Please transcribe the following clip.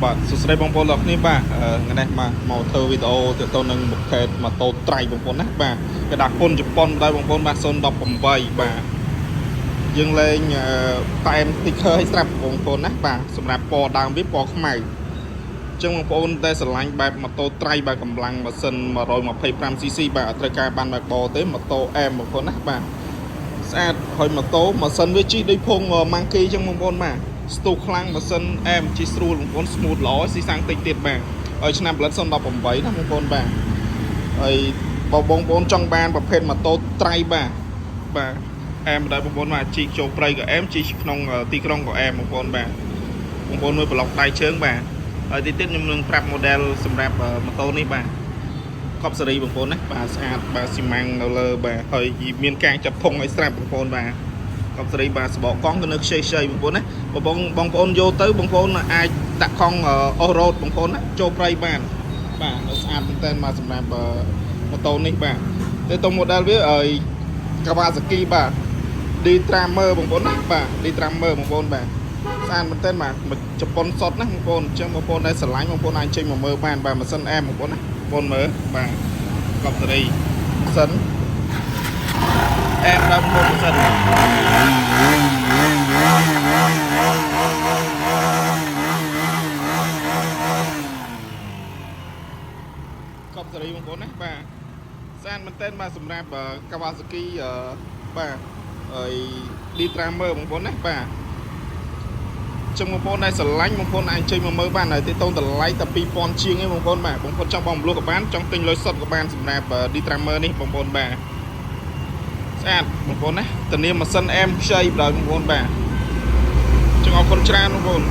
បាទសួស្តីបងប្អូនលោកនេះបាទថ្ងៃនេះមកធ្វើវីដេអូទាក់ទងនឹងប្រភេទម៉ូតូត្រៃបងប្អូនណាបាទគេដាក់គុណជប៉ុនដែរបងប្អូនបាទ018បាទយើងលេងតែមទីខើឲ្យស្រាប់បងប្អូនណាបាទសម្រាប់ពណ៌ដើមវាពណ៌ខ្មៅអញ្ចឹងបងប្អូនតែស្រឡាញ់បែបម៉ូតូត្រៃបាទកម្លាំងម៉ាស៊ីន 125cc បាទអត់ត្រូវការបានបែបបោទេម៉ូតូអែមបងប្អូនណាបាទស្អាតហើយម៉ូតូម៉ាស៊ីនវាជីដូចភងម៉ាំងគីអញ្ចឹងបងប្អូនបាទស្ទុះខ្លាំងម៉ាស៊ីនអែមជីស្រួលបងប្អូន smooth ល្អស៊ីសាំងតិចទៀតបាទហើយឆ្នាំផលិត018ណាបងប្អូនបាទហើយបងប្អូនចង់បានប្រភេទម៉ូតូត្រៃបាទអែមដែរបងប្អូនបាទជីចូលព្រៃក៏អែមជីក្នុងទីក្រុងក៏អែមបងប្អូនបាទបងប្អូនមើលប្លុកដៃជើងបាទហើយទីទៀតខ្ញុំនឹងប្រាប់ model សម្រាប់ម៉ូតូនេះបាទកប់សេរីបងប្អូនណាបាទស្អាតបាទស៊ីម៉ាំងនៅលើបាទហើយមានការចាប់ធុងឲ្យស្រាប់បងប្អូនបាទកប់សេរីបាទសបកកង់ក៏នៅខ្ចីបងប្អូនណាបងប្អូនយកទៅបងប្អូនអាចដាក់ខំអូសរ៉ូតបងប្អូនណាចូលព្រៃបានបាទនៅស្អាតមែនតើបាទសម្រាប់ម៉ូតូនេះបាទទៅត model វាឲ្យ Kawasaki បាទ D-Trammer បងប្អូនណាបាទ D-Trammer បងប្អូនបាទស្អាតមែនតើបាទជប៉ុនសុតណាបងប្អូនអញ្ចឹងបងប្អូនដែលស្រឡាញ់បងប្អូនអាចចេញមកមើលបានបាទម៉ាស៊ីនអែមបងប្អូនណាបងប្អូនមើលបាទកប់សេរីម៉ាស៊ីនអែមដល់បងប្អូនម៉ាស៊ីនកប់សេរីបងប្អូនណាបាទស្អាតមែនតើបាទសម្រាប់ Kawasaki បាទហើយ D-Trammer បងប្អូនណាបាទចឹងបងប្អូនដែលស្រឡាញ់បងប្អូនអាចចេញមកមើលបានហើយទីតូនតម្លៃតែ 2000 ជាងឯងបងប្អូនបាទបងប្អូនចង់បងមលុះក៏បានចង់ទិញលុយសុទ្ធក៏បានសម្រាប់ D-Trammer នេះបងប្អូនបាទស្អាតបងប្អូនណាធានាម៉ាស៊ីនអែមខ្ចីដល់បងប្អូនបាទចឹងអរគុណច្រើនបងប្អូន